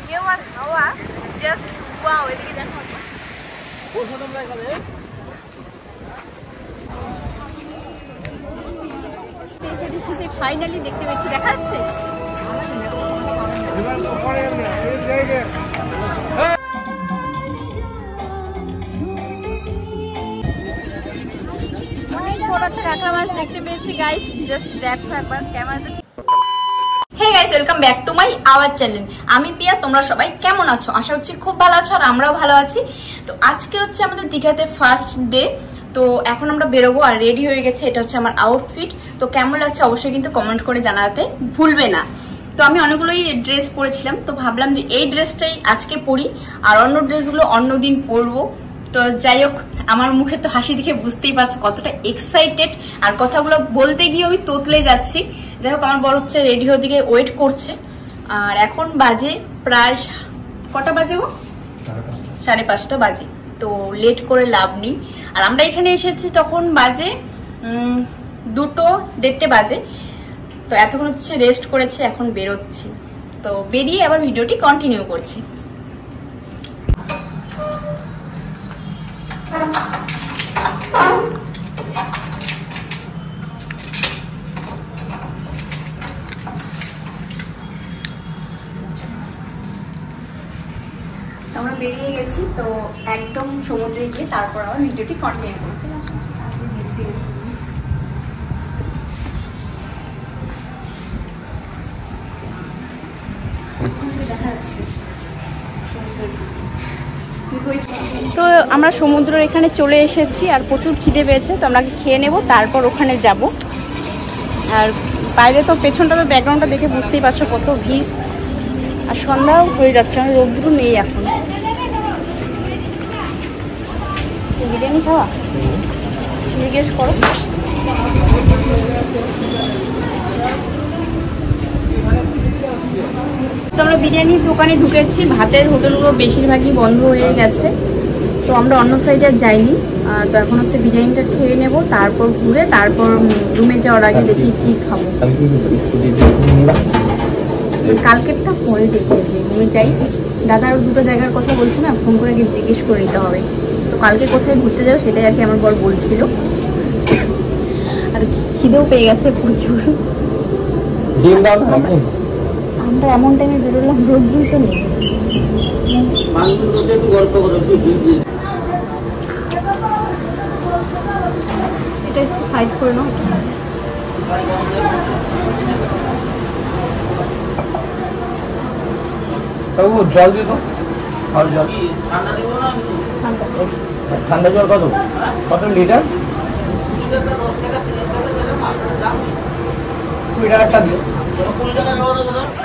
ঢেউ আর হাওয়া just wow. এদিকে দেখো ফাইনালি দেখতে পেয়েছি, দেখা যাচ্ছে। কাঁকড়া মাছ দেখতে পেয়েছি গাইস, জাস্ট দেখো একবার ক্যামেরাতে। Hey guys, welcome back to my our channel. আমি পিয়া, তোমরা সবাই কেমন আছো? আশা করছি খুব ভালো আছো আর আমরাও ভালো আছি। তো আজকে হচ্ছে আমাদের দীঘাতে ফার্স্ট ডে। তো এখন আমরা বেরোবো আর রেডি হয়ে গেছে। এটা হচ্ছে আমার আউটফিট। তো কেমন লাগছে অবশ্যই কিন্তু কমেন্ট করে জানাতে ভুলবে না। তো আমি অনেকগুলোই ড্রেস পরেছিলাম, তো ভাবলাম যে এই ড্রেসটাই আজকে পরি আর অন্য ড্রেসগুলো অন্যদিন পরবো। তো যাই হোক, আমার মুখে তো হাসি দেখে বুঝতেই পারছো কতটা এক্সাইটেড, আর কথাগুলো বলতে গিয়ে আমি তোতলে যাচ্ছি। যাই হোক, আমার বড় হচ্ছে রেডি হওয়ার দিকে ওয়েট করছে। আর এখন বাজে প্রায় কটা বাজে গো? 5:30 বাজে। তো লেট করে লাভ নেই। আর আমরা এখানে এসেছি তখন বাজে 2:30 বাজে। তো এতক্ষণ হচ্ছে রেস্ট করেছে, এখন বেরোচ্ছি। তো বেরিয়ে আবার ভিডিওটি কন্টিনিউ করছি। আমরা বেরিয়ে গেছি, তো একদম সমুদ্রে গিয়ে তারপর আবার ভিডিওটি কন্টিনিউ করছি। তো আমরা সমুদ্রের এখানে চলে এসেছি আর প্রচুর খিদে পেয়েছে, তো আমরা খেয়ে নেব, তারপর ওখানে যাব। আর বাইরে তো পেছনটা তো ব্যাকগ্রাউন্ডটা দেখে বুঝতেই পারছো কত ভিড়। আর সন্ধ্যাও হয়ে যাচ্ছে, আর রোদ্দুর নেই এখন। বিরিয়ানি খাওয়া জিজ্ঞেস করো। তো আমরা বিরিয়ানির দোকানে ঢুকেছি। ভাতের হোটেলগুলো বেশিরভাগই বন্ধ হয়ে গেছে, তো আমরা অন্য সাইডে যাইনি। তো এখন হচ্ছে বিরিয়ানিটা খেয়ে নেব, তারপর ঘুরে তারপর রুমে যাওয়ার আগে দেখি কি খাবো। কালকেরটা পরে দেখে রুমে যাই। দাদা আরও 2টো জায়গার কথা বলছে না, ফোন করে আগে জিজ্ঞেস করে নিতে হবে। তো কালকে কোথায় ঘুরতে যাবো সেটাই আর কি আমার বর বলছিল। আর খিদেও পেয়ে গেছে প্রচুর। আমরা এমন টাইমে বেরোলাম, রোদ্দুর তো নেই। এটা একটু সাইড করে নাও। জল দিত, ঠান্ডা জল কত লিটার? 20 টাকা দিও।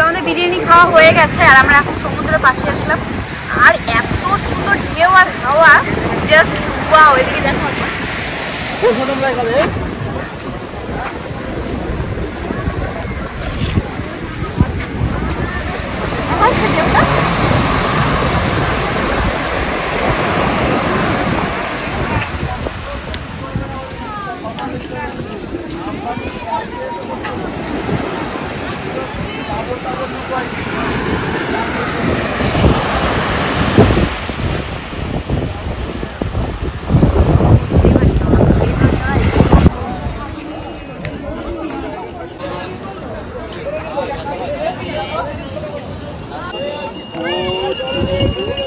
আমাদের বিরিয়ানি খাওয়া হয়ে গেছে আর আমরা এখন সমুদ্রের পাশে আসলাম। আর এত সুন্দর ঢেউ আর হাওয়া, জাস্ট ওয়াও। এদিকে দেখো ঢেউটা।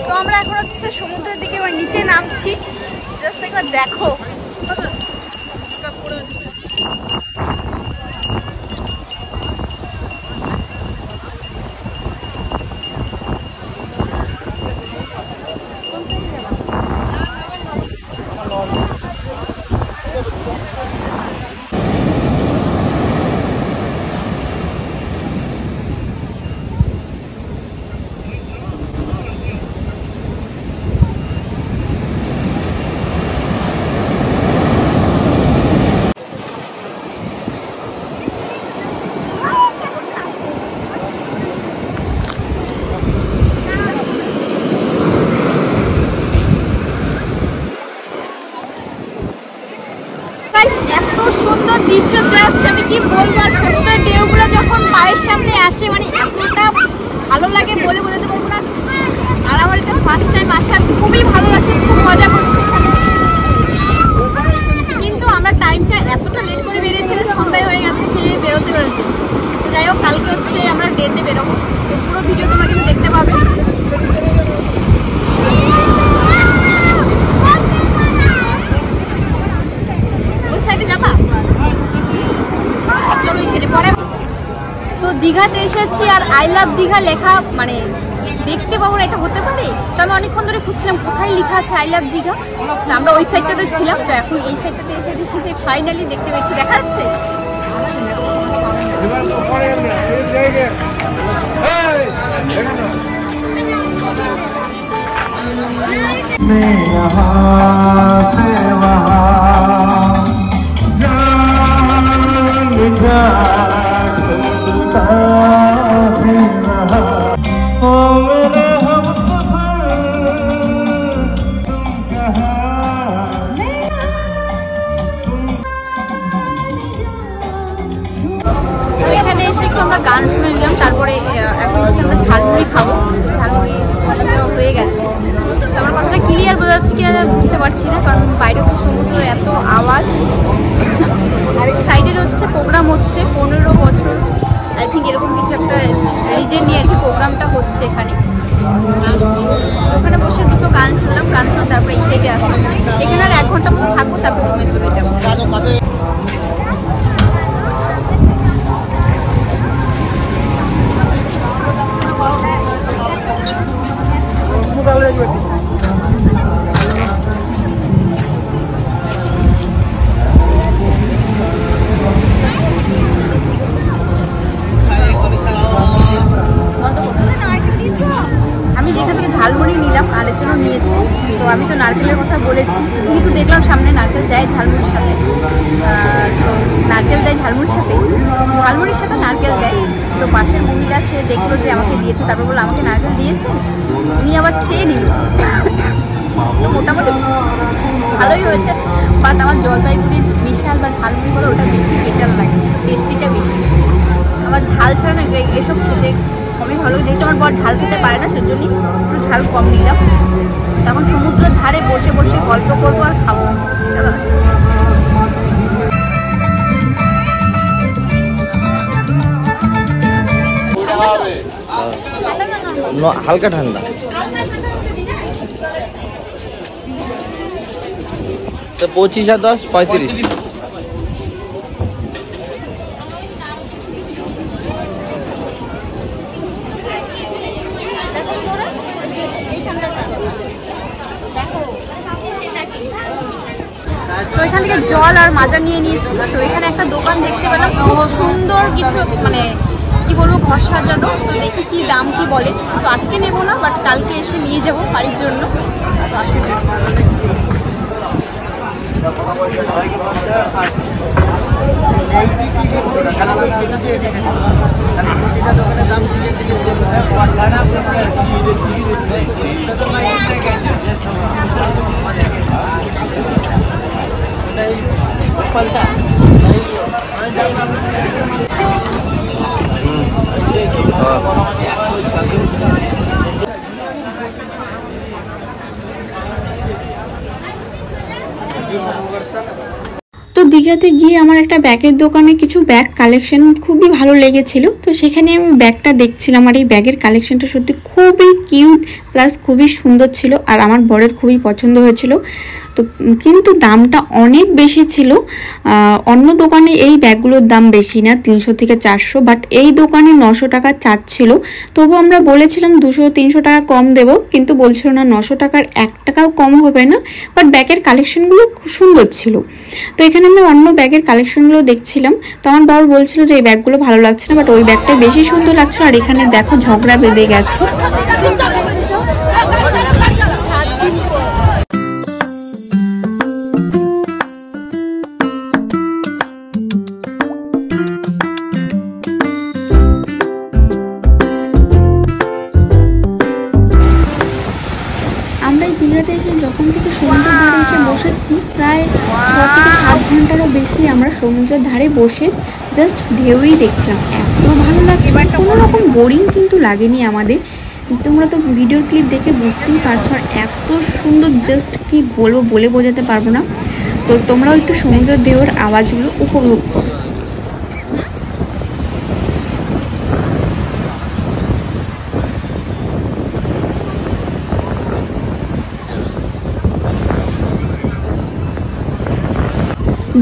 তো আমরা এখন হচ্ছে সমুদ্রের দিকে এবার নিচে নামছি। জাস্ট একবার দেখো, দৃশ্য জাস্ট আমি কি বলবো। আর সমুদ্রের ঢেউগুলো যখন পায়ের সামনে আসে, মানে এতটা ভালো লাগে বলে বোঝাতে পারবো না। যাত্রাবাড়িতে ফার্স্ট টাইম আসা, খুবই ভালো লাগছে, খুব মজা করছি এখানে। কিন্তু আমরা টাইমটা এতটা লেট করে বেরিয়েছি, সন্ধ্যায় হয়ে গেছে খেয়ে বেরোতে। যাই হোক, কালকে হচ্ছে আমরা ডেতে বেরোবো, পুরো ভিডিও তোমরা কিন্তু দেখতে পাবে। ওই সাইডে যাবা, চলো ওই সাইডে পরে। তো দীঘাতে এসেছি আর আই লাভ দীঘা লেখা মানে দেখতে পাবো না, এটা হতে পারে? তো আমি অনেকক্ষণ ধরে খুঁজছিলাম কোথায় লেখা আছে আই লাভ দীঘা। আমরা ওই সাইডটাতে ছিলাম, তো এখন এই সাইডটাতে এসে দেখি যে ফাইনালি দেখতে পেয়েছি। দেখা যাচ্ছে আমরা গান শুনে নিলাম, তারপরে এখন হচ্ছে আমরা ঝালমুড়ি খাবো। তো ঝালমুড়ি দেওয়া হয়ে গেছে। তো আমার কথাটা ক্লিয়ার বোঝা যাচ্ছে কিনা বুঝতে পারছি না, কারণ বাইরে হচ্ছে সমুদ্রের এত আওয়াজ। আর এই সাইডের হচ্ছে প্রোগ্রাম হচ্ছে 15 বছর আই থিঙ্ক এরকম কিছু একটা রিজন নিয়ে আর কি প্রোগ্রামটা হচ্ছে এখানে। ওখানে বসে দুটো গান শুনলাম, গান শুনে তারপরে এই সাইডে আসলাম। এখানে আর 1 ঘন্টা মতো থাকবো, তারপর রুমে চলে যাবো। আমি যেখান থেকে ঝালমুড়ি নিলাম আরের জন্য নিয়েছে, তো আমি তো নারকেলের কথা বলেছি, যেহেতু দেখলাম সামনে নারকেল দেয় ঝালমুড়ির সাথে, তো নারকেল দেয় ঝালমুড়ির সাথে নারকেল দেয়। তো পাশের মহিলা সে দেখলো যে আমাকে দিয়েছে, তারপর বললো আমাকে নারকেল দিয়েছে, উনি আবার চেয়ে নিল। তো মোটামুটি ভালোই হয়েছে, বাট আমার জলপাইগুড়ির মিশাল বা ঝালমুড়ি বলো ওটা বেশি বেটার লাগে, টেস্টিটা বেশি। আমার ঝাল ছাড়া না এসব খেতে কমই ভালো, যেহেতু আমার বর ঝাল খেতে পারে না সেজন্যই একটু ঝাল কম নিলাম। তখন সমুদ্রের ধারে বসে বসে গল্প করবো আর খাবো। চলো হালকা ঠান্ডা। তো 25 আর 10 35। তো এখান থেকে জল আর মাজা নিয়ে নিয়েছি। তো এখানে একটা দোকান দেখতে পেলাম, খুব সুন্দর কিছু মানে কি বলবো ঘর সাজানো। তো দেখি কি দাম কি বলে। তো আজকে নেবো না, বাট কালকে এসে নিয়ে যাবো বাড়ির জন্য। তো আসলে তো দীঘাতে গিয়ে আমার একটা ব্যাগের দোকানে কিছু ব্যাগ কালেকশন খুবই ভালো লেগেছিল। তো সেখানে আমি ব্যাগটা দেখছিলাম, আর এই ব্যাগের কালেকশনটা সত্যি খুবই কিউট প্লাস খুবই সুন্দর ছিল, আর আমার বরের খুবই পছন্দ হয়েছিল। তো কিন্তু দামটা অনেক বেশি ছিল। অন্য দোকানে এই ব্যাগগুলোর দাম বেশি না, 300 থেকে 400, বাট এই দোকানে 900 টাকা চাচ্ছিল। তবু আমরা বলেছিলাম 200-300 টাকা কম দেব, কিন্তু বলছিল না 900 টাকার 1 টাকাও কম হবে না। বাট ব্যাগের কালেকশনগুলো খুব সুন্দর ছিল। তো এখানে আমি অন্য ব্যাগের কালেকশনগুলো দেখছিলাম, তো আমার বাবা বলছিল যে এই ব্যাগগুলো ভালো লাগছে না, বাট ওই ব্যাগটা বেশি সুন্দর লাগছে। আর এখানে দেখো ঝগড়া বেঁধে গেছে। আমরা দীঘাতে এসে যখন থেকে সমুদ্রের ধারে এসে বসেছি, প্রায় 6 থেকে 7 ঘন্টারও বেশি আমরা সমুদ্রের ধারে বসে জাস্ট ঢেউই দেখছিলাম। এত ভালো লাগছে, কোনো রকম বোরিং কিন্তু লাগেনি আমাদের। তোমরা তো ভিডিওর ক্লিপ দেখে বুঝতেই পারছো, আর এত সুন্দর জাস্ট কি বলবো, বলে বোঝাতে পারবো না। তো তোমরাও একটু সমুদ্র ঢেউয়ের আওয়াজগুলো উপভোগ করো।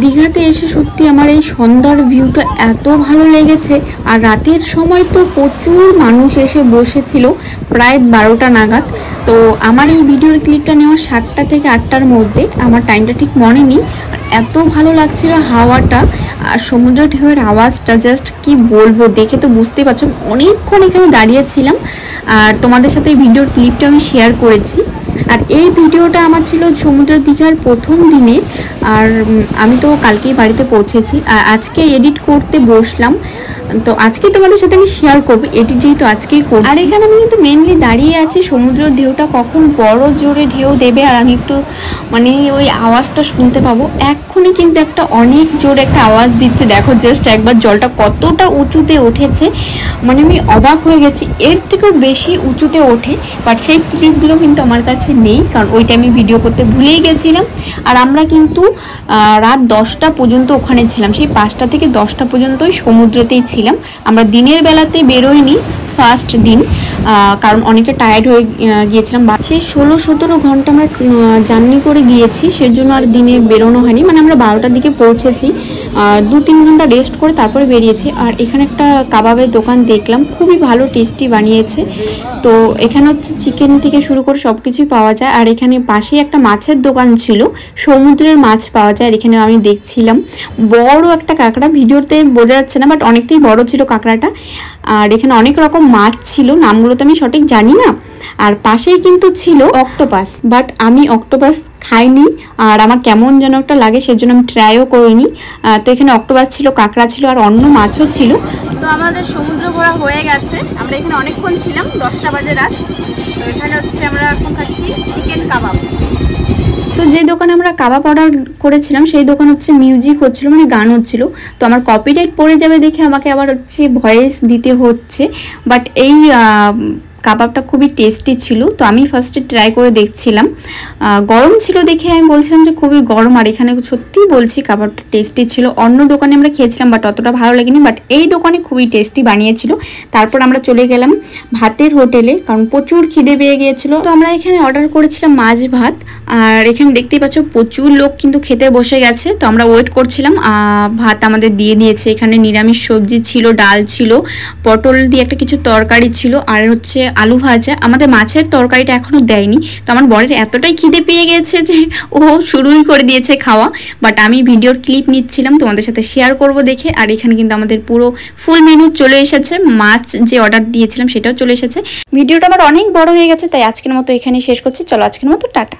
দীঘাতে এসে সত্যি আমার এই সন্ধ্যার ভিউটা এত ভালো লেগেছে। আর রাতের সময় তো প্রচুর মানুষ এসে বসেছিল, প্রায় 12টা নাগাদ। তো আমার এই ভিডিওর ক্লিপটা নেওয়া 7টা থেকে 8টার মধ্যে, আমার টাইমটা ঠিক মনে নেই। আর এত ভালো লাগছিল হাওয়াটা আর সমুদ্র ঢেউয়ের আওয়াজটা, জাস্ট কি বলবো, দেখে তো বুঝতেই পারছো। অনেকক্ষণ এখানে দাঁড়িয়েছিলাম আর তোমাদের সাথে এই ভিডিওর ক্লিপটা আমি শেয়ার করেছি। আর এই ভিডিওটা আমার ছিল সমুদ্র দীঘার প্রথম দিনে, আর আমি তো কালকেই বাড়িতে পৌঁছেছি। আর আজকে এডিট করতে বসলাম, তো আজকে তোমাদের সাথে আমি শেয়ার করবো, এডিট যেহেতু আজকেই করব। আর এখানে আমি কিন্তু মেনলি দাঁড়িয়ে আছি সমুদ্রের ঢেউটা কখন বড় জোরে ঢেউ দেবে আর আমি একটু মানে ওই আওয়াজটা শুনতে পাবো। এক্ষুনি কিন্তু একটা অনেক জোরে একটা আওয়াজ দিচ্ছে, দেখো জাস্ট একবার জলটা কতটা উঁচুতে উঠেছে, মানে আমি অবাক হয়ে গেছি। এর থেকেও বেশি উঁচুতে ওঠে, বাট সেই ক্লিপগুলো কিন্তু আমার কাছে নেই, কারণ ওইটা আমি ভিডিও করতে ভুলেই গেছিলাম। আর আমরা কিন্তু রাত 10টা পর্যন্ত ওখানে ছিলাম, সেই 5টা থেকে 10টা পর্যন্তই সমুদ্রতেই ছিলাম। আমরা দিনের বেলাতে বেরোইনি ফার্স্ট দিন, কারণ অনেকটা টায়ার্ড হয়ে গিয়েছিলাম। সেই 16-17 ঘন্টা আমরা জার্নি করে গিয়েছি, সেজন্য আর দিনে বেরোনো হয়নি। মানে আমরা 12টার দিকে পৌঁছেছি, 2-3 ঘন্টা রেস্ট করে তারপরে বেরিয়েছি। আর এখানে একটা কাবাবের দোকান দেখলাম, খুবই ভালো টেস্টি বানিয়েছে। তো এখানে হচ্ছে চিকেন থেকে শুরু করে সব কিছুই পাওয়া যায়। আর এখানে পাশেই একটা মাছের দোকান ছিল, সমুদ্রের মাছ পাওয়া যায়। আর এখানে আমি দেখছিলাম বড় একটা কাঁকড়া, ভিডিওতে বোঝা যাচ্ছে না বাট অনেকটাই বড় ছিল কাঁকড়াটা। আর এখানে অনেক রকম মাছ ছিল, নামগুলো তো আমি সঠিক জানি না। আর পাশেই কিন্তু ছিল অক্টোপাস, বাট আমি অক্টোপাস খাইনি আর আমার কেমন যেন একটা লাগে, সেজন্য আমি ট্রাইও করিনি। তো এখানে অক্টোপাস ছিল, কাঁকড়া ছিল আর অন্য মাছও ছিল। তো আমাদের সমুদ্র ঘোরা হয়ে গেছে, আমরা এখানে অনেকক্ষণ ছিলাম, 10টা বাজে রাত। তো এখানে হচ্ছে আমরা এখন খাচ্ছি চিকেন কাবাব। তো যে দোকানে আমরা কাবাব অর্ডার করেছিলাম সেই দোকান হচ্ছে মিউজিক হচ্ছিল, মানে গান হচ্ছিল। তো আমার কপিরাইট পড়ে যাবে দেখে আমাকে আবার হচ্ছে ভয়েস দিতে হচ্ছে। বাট এই কাবাবটা খুবই টেস্টি ছিল, তো আমি ফার্স্টে ট্রাই করে দেখছিলাম। গরম ছিল দেখে আমি বলছিলাম যে খুবই গরম, আর এখানে সত্যিই বলছি কাবাবটা টেস্টি ছিল। অন্য দোকানে আমরা খেয়েছিলাম বাট অতটা ভালো লাগেনি, বাট এই দোকানে খুবই টেস্টি বানিয়েছিল। তারপর আমরা চলে গেলাম ভাতের হোটেলে, কারণ প্রচুর খিদে পেয়ে গিয়েছিল। তো আমরা এখানে অর্ডার করেছিলাম মাছ ভাত, আর এখানে দেখতেই পাচ্ছ প্রচুর লোক কিন্তু খেতে বসে গেছে। তো আমরা ওয়েট করছিলাম, ভাত আমাদের দিয়ে দিয়েছে। এখানে নিরামিষ সবজি ছিল, ডাল ছিল, পটল দিয়ে একটা কিছু তরকারি ছিল, আর হচ্ছে আলু ভাজা। আমাদের মাছের তরকারিটা এখনো দেয়নি। তো আমার বরের এতটাই খিদে পেয়ে গেছে যে ও শুরুই করে দিয়েছে খাওয়া, বাট আমি ভিডিওর ক্লিপ নিচ্ছিলাম তোমাদের সাথে শেয়ার করব দেখে। আর এখানে কিন্তু আমাদের পুরো ফুল মেনু চলে এসেছে, মাছ যে অর্ডার দিয়েছিলাম সেটাও চলে এসেছে। ভিডিওটা আমার অনেক বড় হয়ে গেছে, তাই আজকের মতো এখানেই শেষ করছি। চলো আজকের মতো টাটা।